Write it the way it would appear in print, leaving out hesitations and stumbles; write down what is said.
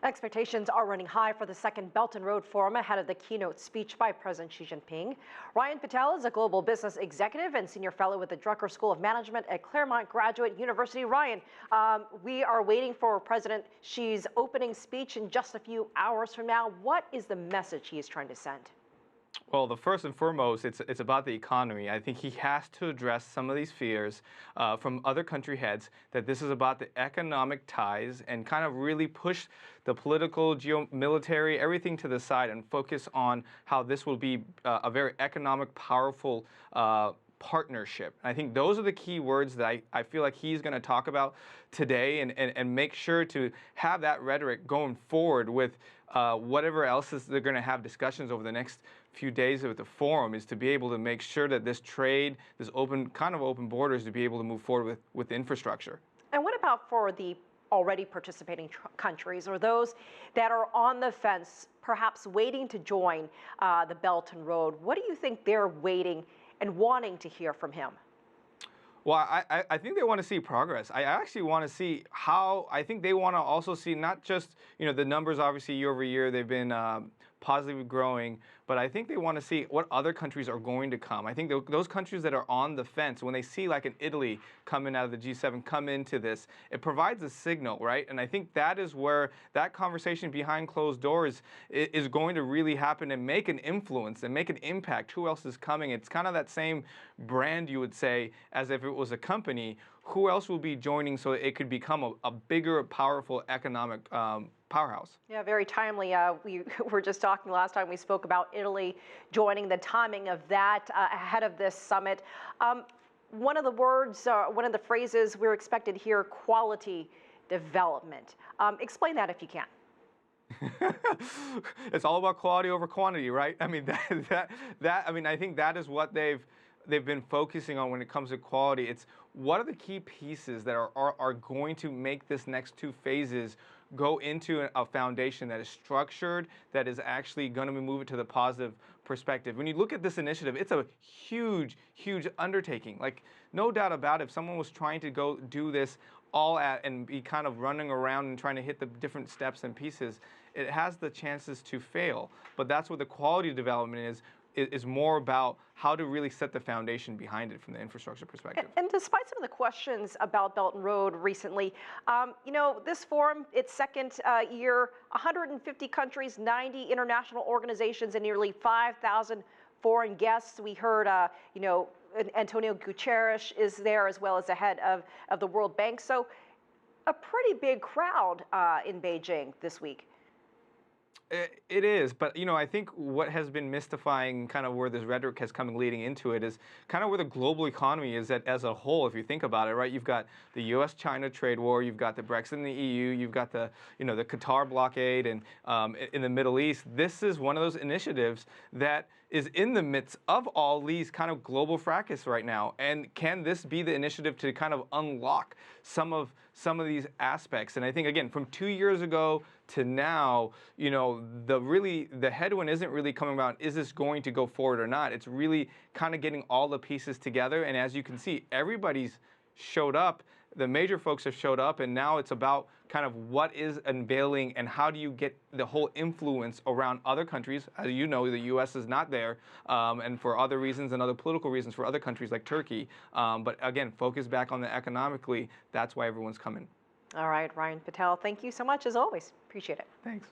Expectations are running high for the second Belt and Road Forum ahead of the keynote speech by President Xi Jinping. Ryan Patel is a global business executive and senior fellow with the Drucker School of Management at Claremont Graduate University. Ryan, we are waiting for President Xi's opening speech in just a few hours from now. What is the message he is trying to send? Well, the first and foremost, it's about the economy. I think he has to address some of these fears from other country heads that this is about the economic ties and kind of really push the political, military, everything to the side and focus on how this will be a very economic, powerful partnership. I think those are the key words that I feel like he's going to talk about today and make sure to have that rhetoric going forward with whatever else they're going to have discussions over the next few days with the forum, is to be able to make sure that this trade, this open borders, to be able to move forward with infrastructure. And what about for the already participating countries or those that are on the fence, perhaps waiting to join the Belt and Road? What do you think they're waiting and wanting to hear from him? Well, I think they want to see progress. I actually want to see how, I think they want to also see not just, the numbers, obviously year over year, they've been positively growing, but I think they want to see what other countries are going to come. I think those countries that are on the fence, when they see like an Italy coming out of the G7 come into this, it provides a signal, right? And I think that is where that conversation behind closed doors is going to really happen and make an influence and make an impact. Who else is coming? It's kind of that same brand, you would say, as if it was a company. Who else will be joining so it could become a bigger, powerful economic powerhouse? Yeah, very timely. We were just talking last time we spoke about Italy joining, the timing of that ahead of this summit. One of the words, one of the phrases we're expected here, quality development. Explain that if you can. It's all about quality over quantity, right? I mean, I think that is what they've been focusing on when it comes to quality. It's what are the key pieces that are going to make this next two phases go into a foundation that is structured, that is actually going to move it to the positive perspective. When you look at this initiative, it's a huge, huge undertaking. Like, no doubt about it, if someone was trying to go do this and be kind of running around and trying to hit the different steps and pieces, it has the chances to fail. But that's what the quality development is more about, how to really set the foundation behind it from the infrastructure perspective. And despite some of the questions about Belt and Road recently, this forum, its second year, 150 countries, 90 international organizations, and nearly 5,000 foreign guests. We heard, Antonio Guterres is there, as well as the head of the World Bank. So a pretty big crowd in Beijing this week. It is, but I think what has been mystifying, kind of where this rhetoric has come leading into it, is kind of where the global economy is at as a whole. If you think about it, right, you've got the U.S.-China trade war, you've got the Brexit in the EU, you've got the the Qatar blockade, and in the Middle East. This is one of those initiatives that is in the midst of all these kind of global fracas right now. And can this be the initiative to kind of unlock some of these aspects? And I think, again, from 2 years ago to now, the headwind isn't really coming about, is this going to go forward or not? It's really kind of getting all the pieces together. And as you can see, everybody's showed up. The major folks have showed up, and now it's about kind of what is unveiling and how do you get the whole influence around other countries. As you know, the U.S. is not there, and for other reasons and other political reasons for other countries like Turkey. But again, focus back on the economically. That's why everyone's coming. All right, Ryan Patel, thank you so much as always. Appreciate it. Thanks.